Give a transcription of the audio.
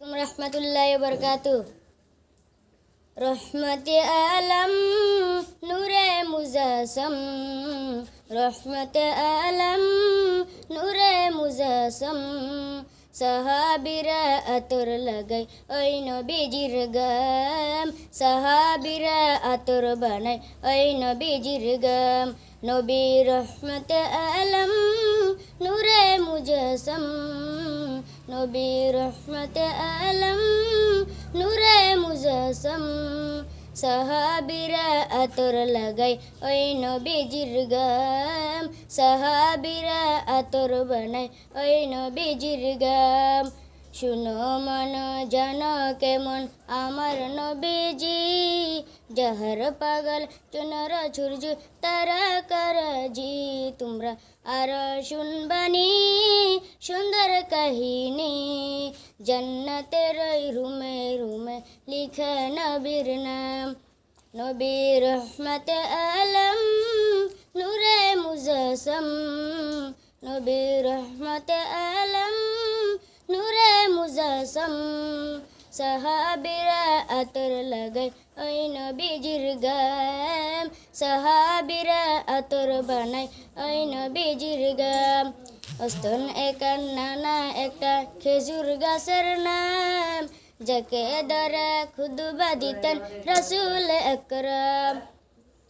রহমতুল্লাহি ওয়া বারাকাতুহু। রহমতে আলম নূরে মুজাসম, রহমতে আলম নূরে মুজাসম। সাহাবীরা আতর লাগাই ওই নবীজির গাম, সাহাবীরা আতর বানাই ওই নবীজির গাম। নবী রহমতে আলম নূরে মুজাসম, নবী রহমতে আলম নূরে মুজাসম। সাহাবীরা আতর লাগাই ওই নবীজির গাম, সাহাবীরা আতর বানাই ওই নবীজির গাম। শুনো মন জানো কেমন আমার নবীজি, যাহার পাগল চুনর সূর্য তারা কারাজি। তোমরা আর শুনবানি সুন্দর কাহিনী, জান্নাতের ওই রুমে রুমে লিখা নবীর নাম। নবী রহমতে আলম নূরে মুজাসম, নবী রহমতে আলম নূরে মুজাসম। সাহাবীরা আতর লাগাই ওই নবীজির গাম, সাহাবীরা আতর বানাই ওই নবীজির গাম। অস্তন একান নানা একটা খেজুর গাছের নাম, যাকে দ্বারা খুদবা দিতেন রাসূল আকরাম।